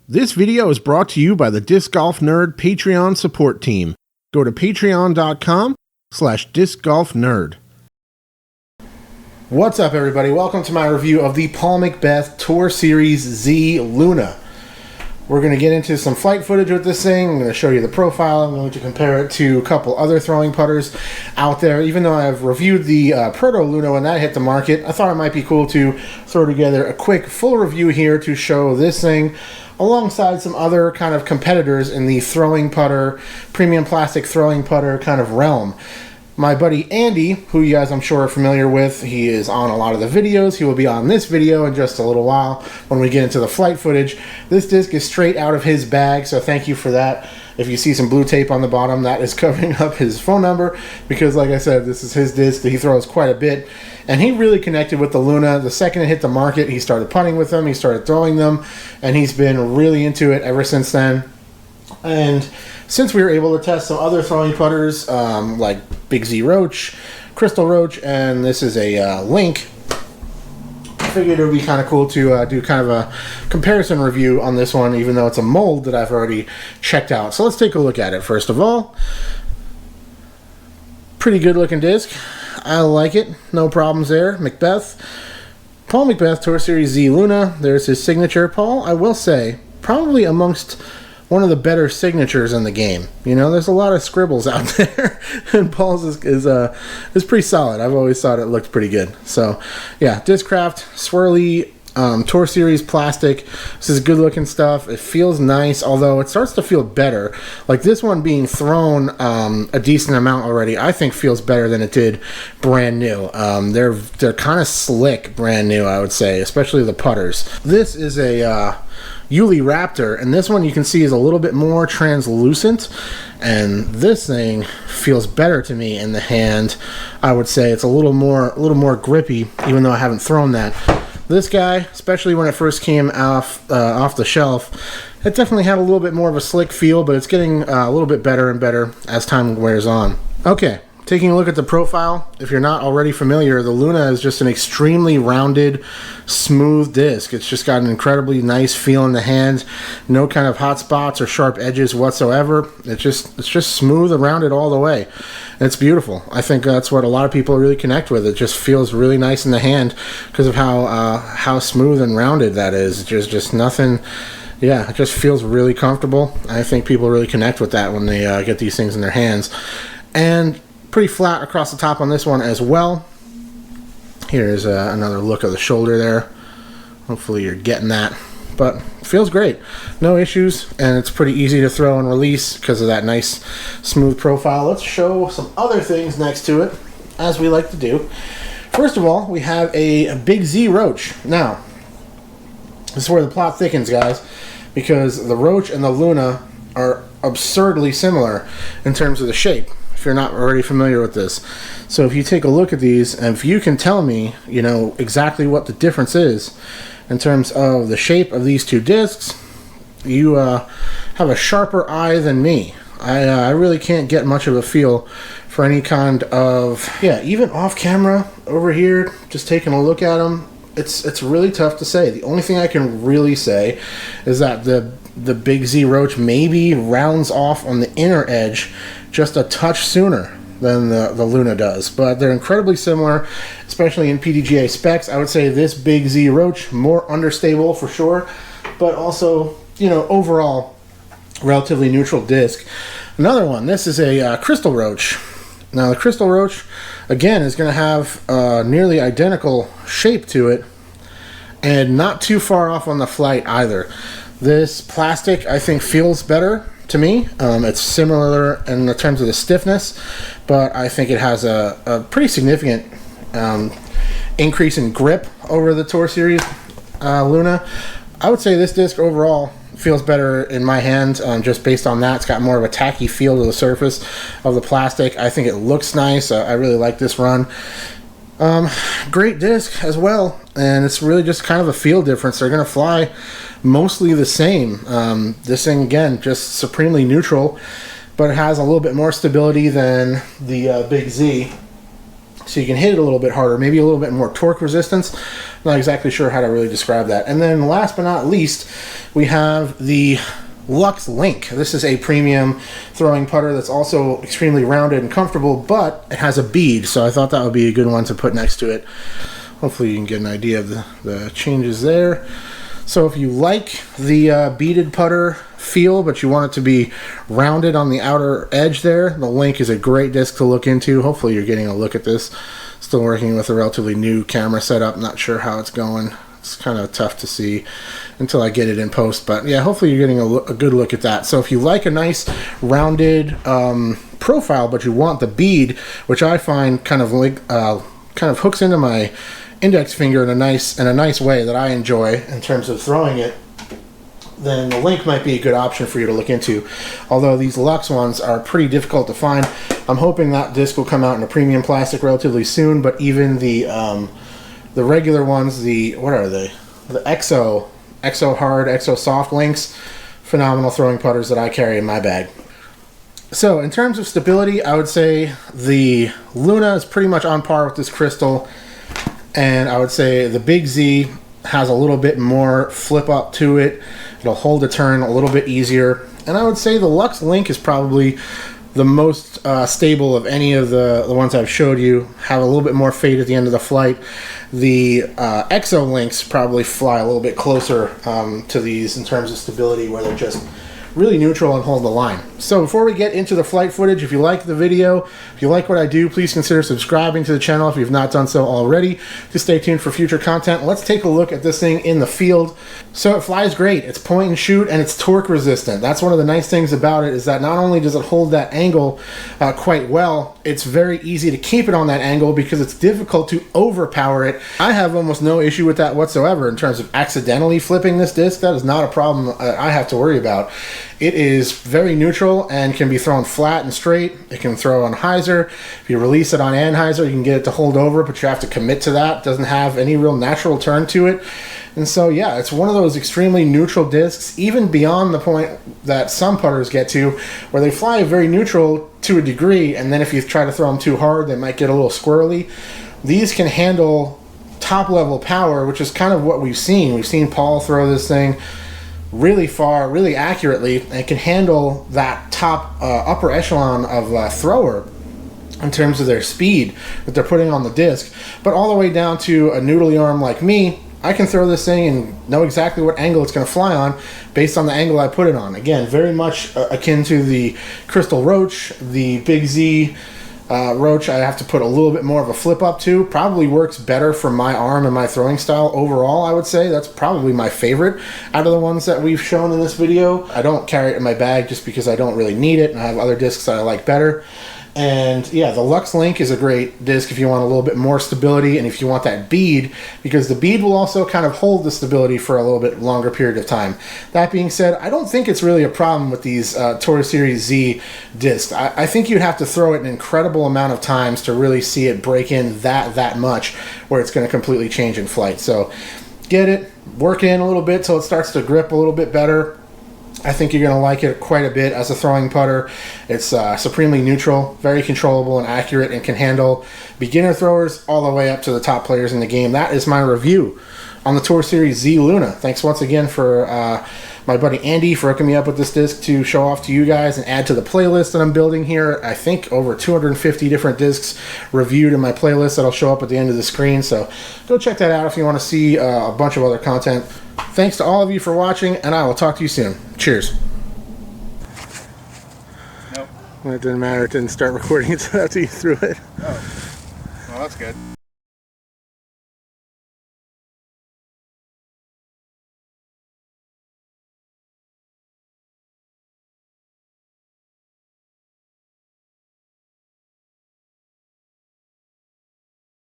This video is brought to you by the Disc Golf Nerd Patreon support team. Go to patreon.com/discgolfnerd. What's up, everybody? Welcome to my review of the Paul Mcbeth Tour Series Z Luna. We're going to get into some flight footage with this thing. I'm going to show you the profile. I'm going to compare it to a couple other throwing putters out there. Even though I've reviewed the Proto Luna when that hit the market, I thought it might be cool to throw together a quick full review here to show this thing alongside some other kind of competitors in the throwing putter, premium plastic throwing putter kind of realm. My buddy Andy, who you guys I'm sure are familiar with, he is on a lot of the videos. He will be on this video in just a little while when we get into the flight footage. This disc is straight out of his bag, so thank you for that. If you see some blue tape on the bottom, that is covering up his phone number because, like I said, this is his disc that he throws quite a bit. And he really connected with the Luna. The second it hit the market, he started putting with them, he started throwing them, and he's been really into it ever since then. And since we were able to test some other throwing putters, like Big Z Roach, Crystal Roach, and this is a Link, I figured it would be kind of cool to do kind of a comparison review on this one, even though it's a mold that I've already checked out. So let's take a look at it first of all. Pretty good looking disc. I like it. No problems there. Mcbeth. Paul Mcbeth Tour Series Z Luna. There's his signature. Paul, I will say, probably amongst one of the better signatures in the game. You know, there's a lot of scribbles out there, and Paul's is pretty solid. I've always thought it looked pretty good. So, yeah, Discraft, swirly Tour Series plastic. This is good looking stuff. It feels nice, although it starts to feel better. Like this one being thrown a decent amount already, I think feels better than it did brand new. They're kind of slick brand new, I would say, especially the putters. This is a Yuli Raptor, and this one you can see is a little bit more translucent, and this thing feels better to me in the hand. I would say it's a little more grippy, even though I haven't thrown that. This guy, especially when it first came off the shelf, it definitely had a little bit more of a slick feel, but it's getting a little bit better and better as time wears on. Okay. Taking a look at the profile, if you're not already familiar, the Luna is just an extremely rounded, smooth disc. It's just got an incredibly nice feel in the hand. No kind of hot spots or sharp edges whatsoever. It's just smooth and rounded all the way. And it's beautiful. I think that's what a lot of people really connect with. It just feels really nice in the hand because of how smooth and rounded that is. Just nothing. Yeah, it just feels really comfortable. I think people really connect with that when they get these things in their hands. And pretty flat across the top on this one as well. Here's another look of the shoulder there. Hopefully you're getting that. But it feels great. No issues, and it's pretty easy to throw and release because of that nice smooth profile. Let's show some other things next to it, as we like to do. First of all, we have a Big Z Roach. Now, this is where the plot thickens, guys, because the Roach and the Luna are absurdly similar in terms of the shape, if you're not already familiar with this. So if you take a look at these, and if you can tell me, you know, exactly what the difference is in terms of the shape of these two discs, you have a sharper eye than me. I really can't get much of a feel for any kind of, yeah, even off camera over here, just taking a look at them, it's really tough to say. The only thing I can really say is that the Big Z Roach maybe rounds off on the inner edge just a touch sooner than the Luna does, but they're incredibly similar, especially in PDGA specs. I would say this Big Z Roach more understable for sure, but also, you know, overall relatively neutral disc. Another one, this is a Crystal Roach. Now the Crystal Roach again is going to have nearly identical shape to it, and not too far off on the flight either. This plastic, I think, feels better to me. It's similar in the terms of the stiffness, but I think it has a pretty significant increase in grip over the Tour Series Luna. I would say this disc overall feels better in my hand, just based on that. It's got more of a tacky feel to the surface of the plastic. I think it looks nice. I really like this run. Great disc as well, and it's really just kind of a feel difference. They're going to fly mostly the same. This thing, again, just supremely neutral, but it has a little bit more stability than the Big Z, so you can hit it a little bit harder, maybe a little bit more torque resistance, Not exactly sure how to really describe that. And then last but not least, we have the Lux Link. This is a premium throwing putter that's also extremely rounded and comfortable, but it has a bead, so I thought that would be a good one to put next to it. Hopefully you can get an idea of the changes there. So if you like the beaded putter feel, but you want it to be rounded on the outer edge there, the Link is a great disc to look into. Hopefully you're getting a look at this. Still working with a relatively new camera setup. Not sure how it's going. It's kind of tough to see until I get it in post. But yeah, hopefully you're getting a good look at that. So if you like a nice rounded profile, but you want the bead, which I find kind of hooks into my index finger in a nice way that I enjoy in terms of throwing it, then the Link might be a good option for you to look into. Although these Lux ones are pretty difficult to find. I'm hoping that disc will come out in a premium plastic relatively soon, but even the regular ones, what are they? The Exo Hard, Exo Soft Links, phenomenal throwing putters that I carry in my bag. So in terms of stability, I would say the Luna is pretty much on par with this Crystal. And I would say the Big Z has a little bit more flip up to it. It'll hold a turn a little bit easier. And I would say the Lux Link is probably the most stable of any of the ones I've showed you. Have a little bit more fade at the end of the flight. The Exo Links probably fly a little bit closer to these in terms of stability, where they're just really neutral and hold the line. So before we get into the flight footage, if you like the video, if you like what I do, please consider subscribing to the channel if you've not done so already. Just stay tuned for future content. Let's take a look at this thing in the field. So it flies great. It's point and shoot, and it's torque resistant. That's one of the nice things about it, is that not only does it hold that angle quite well, it's very easy to keep it on that angle because it's difficult to overpower it. I have almost no issue with that whatsoever in terms of accidentally flipping this disc. That is not a problem I have to worry about. It is very neutral and can be thrown flat and straight. It can throw on hyzer. If you release it on anhyzer, you can get it to hold over, but you have to commit to that. It doesn't have any real natural turn to it. And so, yeah, it's one of those extremely neutral discs, even beyond the point that some putters get to, where they fly very neutral to a degree, and then if you try to throw them too hard, they might get a little squirrely. These can handle top-level power, which is kind of what we've seen. We've seen Paul throw this thing really far, really accurately, and can handle that top upper echelon of thrower in terms of their speed that they're putting on the disc. But all the way down to a noodly arm like me, I can throw this thing and know exactly what angle it's going to fly on based on the angle I put it on. Again, very much akin to the Crystal Roach, the Big Z Roach. I have to put a little bit more of a flip up to. Probably works better for my arm and my throwing style overall, I would say. That's probably my favorite out of the ones that we've shown in this video. I don't carry it in my bag just because I don't really need it, and I have other discs that I like better. And yeah, the Lux Link is a great disc if you want a little bit more stability and if you want that bead, because the bead will also kind of hold the stability for a little bit longer period of time. That being said, I don't think it's really a problem with these Tour Series Z discs. I think you'd have to throw it an incredible amount of times to really see it break in that much where it's going to completely change in flight. So get it, work in a little bit till it starts to grip a little bit better. I think you're going to like it quite a bit as a throwing putter. It's supremely neutral, very controllable and accurate, and can handle beginner throwers all the way up to the top players in the game. That is my review on the Tour Series Z Luna. Thanks once again for my buddy Andy for hooking me up with this disc to show off to you guys and add to the playlist that I'm building here. I think over 250 different discs reviewed in my playlist that'll show up at the end of the screen. So go check that out if you want to see a bunch of other content. Thanks to all of you for watching, and I will talk to you soon. Cheers. Nope. Well, it didn't matter. It didn't start recording until after you threw it. Oh. Well, that's good.